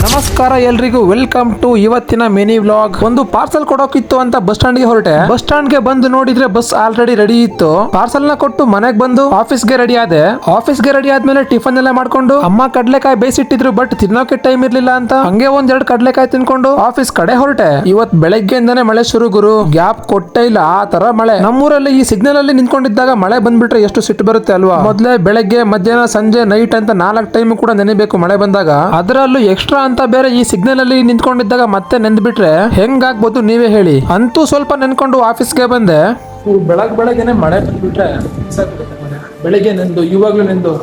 ನಮಸ್ಕಾರ ಎಲ್ರಿಗೂ, welcome to ಇವತ್ತಿನ ಮಿನಿ ವ್ಲಾಗ್. ಒಂದು ಪಾರ್ಸಲ್ ಕೊಡೋಕಿತ್ತು ಅಂತ ಬಸ್ ಸ್ಟಾಂಡ್ ಗೆ ಹೊರಟೆ. ಬಸ್ ಸ್ಟಾಂಡ್ ಗೆ ಬಂದು ನೋಡಿದ್ರೆ ಬಸ್ ಆಲ್ರೆಡಿ ರೆಡಿ ಇತ್ತು. ಪಾರ್ಸಲ್ ನ ಕೊಟ್ಟು ಮನೆಗೆ ಬಂದು ಆಫೀಸ್ ಗೆ ರೆಡಿ ಆದೆ. ಆಫೀಸ್ ಗೆ ರೆಡಿ ಆದ್ಮೇಲೆ ಟಿಫನ್ ಎಲ್ಲ ಮಾಡ್ಕೊಂಡು ಅಮ್ಮ ಕಡ್ಲೆಕಾಯಿ ಬೇಯಿಸಿಟ್ಟಿದ್ರು, ಬಟ್ ತಿನ್ನೋಕೆ ಟೈಮ್ ಇರ್ಲಿಲ್ಲ ಅಂತ ಹಂಗೆ ಒಂದೆರಡು ಕಡ್ಲೆಕಾಯಿ ತಿನ್ಕೊಂಡು ಆಫೀಸ್ ಕಡೆ ಹೊರಟೆ. ಇವತ್ ಬೆಳಗ್ಗೆಯಿಂದಾನೆ ಮಳೆ ಶುರು ಗುರು, ಗ್ಯಾಪ್ ಕೊಟ್ಟೇ ಇಲ್ಲ ಆ ತರ ಮಳೆ. ನಮ್ಮೂರಲ್ಲಿ ಈ ಸಿಗ್ನಲ್ ಅಲ್ಲಿ ನಿಂತ್ಕೊಂಡಿದ್ದಾಗ ಮಳೆ ಬಂದ್ಬಿಟ್ರೆ ಎಷ್ಟು ಸಿಟ್ಟು ಬರುತ್ತೆ ಅಲ್ವಾ. ಮೊದ್ಲೇ ಬೆಳಗ್ಗೆ, ಮಧ್ಯಾಹ್ನ, ಸಂಜೆ, ನೈಟ್ ಅಂತ 4 ಟೈಮ್ ಕೂಡ ನೆನೆಬೇಕು ಮಳೆ ಬಂದಾಗ. ಅದರಲ್ಲೂ ಎಕ್ಸ್ಟ್ರಾ ಅಂತ ಬೇರೆ ಈ ಸಿಗ್ನಲ್ ಅಲ್ಲಿ ನಿಂತ್ಕೊಂಡಿದ್ದಾಗ ಮತ್ತೆ ನೆಂದ್ಬಿಟ್ರೆ ಹೆಂಗಾಗ್ಬೋದು ನೀವೇ ಹೇಳಿ. ಅಂತೂ ಸ್ವಲ್ಪ ನೆನ್ಕೊಂಡು ಆಫೀಸ್ಗೆ ಬಂದೆ. ಬೆಳಗ್ಗೆನೆ ಮಳೆ ಬಂದ್ಬಿಟ್ರೆ ಬೆಳಿಗ್ಗೆ ನೆಂದು ಇವಾಗ್ಲೂ ನೆಂದು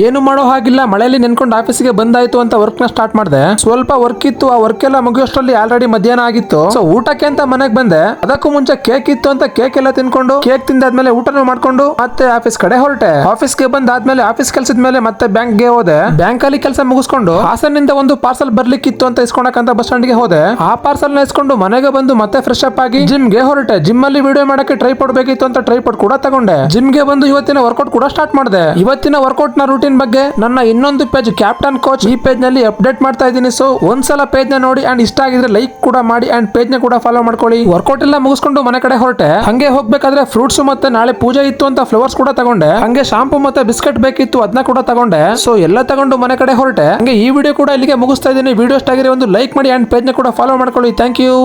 ಏನು ಮಾಡೋ ಹಾಗಿಲ್ಲ. ಮಳೆಯಲ್ಲಿ ನೆನ್ಕೊಂಡು ಆಫೀಸ್ಗೆ ಬಂದಾಯ್ತು ಅಂತ ವರ್ಕ್ ನ ಸ್ಟಾರ್ಟ್ ಮಾಡಿದೆ. ಸ್ವಲ್ಪ ವರ್ಕ್ ಇತ್ತು, ಆ ವರ್ಕ್ ಎಲ್ಲ ಮುಗಿಯೋಷ್ಟರಲ್ಲಿ ಆಲ್ರೆಡಿ ಮಧ್ಯಾಹ್ನ ಆಗಿತ್ತು. ಸೊ ಊಟಕ್ಕೆ ಅಂತ ಮನೆಗೆ ಬಂದೆ. ಅದಕ್ಕೂ ಮುಂಚೆ ಕೇಕ್ ಇತ್ತು ಅಂತ ಕೇಕ್ ಎಲ್ಲ ತಿನ್ಕೊಂಡು, ಕೇಕ್ ತಿಂದಾದ್ಮೇಲೆ ಊಟನೂ ಮಾಡ್ಕೊಂಡು ಮತ್ತೆ ಆಫೀಸ್ ಕಡೆ ಹೊರಟೆ. ಆಫೀಸ್ಗೆ ಬಂದಾದ್ಮೇಲೆ ಆಫೀಸ್ ಕೆಲ್ಸದ ಮೇಲೆ ಮತ್ತೆ ಬ್ಯಾಂಕ್ಗೆ ಹೋದೆ. ಬ್ಯಾಂಕ್ ಅಲ್ಲಿ ಕೆಲಸ ಮುಗಿಸ್ಕೊಂಡು ಹಾಸನಿಂದ ಒಂದು ಪಾರ್ಸಲ್ ಬರ್ಲಿಕ್ಕಿತ್ತು ಅಂತ ಇಸ್ಕೊಳಕಂತ ಬಸ್ ಸ್ಟಾಂಡ್ ಗೆ ಹೋದೆ. ಆ ಪಾರ್ಸಲ್ ನ ಇಸ್ಕೊಂಡು ಮನೆಗೆ ಬಂದು ಮತ್ತೆ ಫ್ರೆಶ್ ಅಪ್ ಆಗಿ ಜಿಮ್ ಗೆ ಹೊರಟೆ. ಜಿಮ್ ಅಲ್ಲಿ ವಿಡಿಯೋ ಮಾಡಕ್ಕೆ ಟ್ರೈಪಾಡ್ ಬೇಕಿತ್ತು ಅಂತ ಟ್ರೈಪಾಡ್ ಕೂಡ ತಗೊಂಡೆ. ಜಿಮ್ ಗೆ ಬಂದು ಇವತ್ತಿನ ವರ್ಕೌಟ್ ಕೂಡ ಸ್ಟಾರ್ಟ್ ಮಾಡಿದೆ. ಇವತ್ತಿನ ವರ್ಕೌಟ್ ನ ರೂಟೀನ್ ಬಗ್ಗೆ ನನ್ನ ಇನ್ನೊಂದು ಪೇಜ್ ಕ್ಯಾಪ್ಟನ್ ಕೋಚ್ ಈ ಪೇಜ್ ನಲ್ಲಿ ಅಪ್ಡೇಟ್ ಮಾಡ್ತಾ ಇದ್ದೀನಿ. ಸೊ ಒಂದ್ಸಲ ಪೇಜ್ ನ ನೋಡಿ ಅಂಡ್ ಇಷ್ಟ ಆಗಿದ್ರೆ ಲೈಕ್ ಕೂಡ ಮಾಡಿ ಅಂಡ್ ಪೇಜ್ ನ ಕೂಡ ಫಾಲೋ ಮಾಡ್ಕೊಳ್ಳಿ. ವರ್ಕೌಟ್ ಎಲ್ಲ ಮುಗಿಸ್ಕೊಂಡು ಮನೆ ಕಡೆ ಹೊರಟೆ. ಹಂಗೆ ಹೋಗ್ಬೇಕಾದ್ರೆ ಫ್ರೂಟ್ಸ್ ಮತ್ತೆ ನಾಳೆ ಪೂಜೆ ಇತ್ತು ಅಂತ ಫ್ಲವರ್ಸ್ ಕೂಡ ತಗೊಂಡೆ. ಹಂಗೆ ಶಾಂಪೂ ಮತ್ತೆ ಬಿಸ್ಕೆಟ್ ಬೇಕಿತ್ತು, ಅದನ್ನ ಕೂಡ ತಗೊಂಡೆ. ಸೊ ಎಲ್ಲ ತಗೊಂಡು ಮನೆ ಕಡೆ ಹೊರಟೆ. ಹಂಗೆ ಈ ವಿಡಿಯೋ ಕೂಡ ಇಲ್ಲಿಗೆ ಮುಗಿಸ್ತಾ ಇದ್ದೀನಿ. ವಿಡಿಯೋ ಇಷ್ಟ ಆಗಿದ್ರೆ ಒಂದು ಲೈಕ್ ಮಾಡಿ ಅಂಡ್ ಪೇಜ್ ನ ಕೂಡ ಫಾಲೋ ಮಾಡ್ಕೊಳ್ಳಿ. Thank you.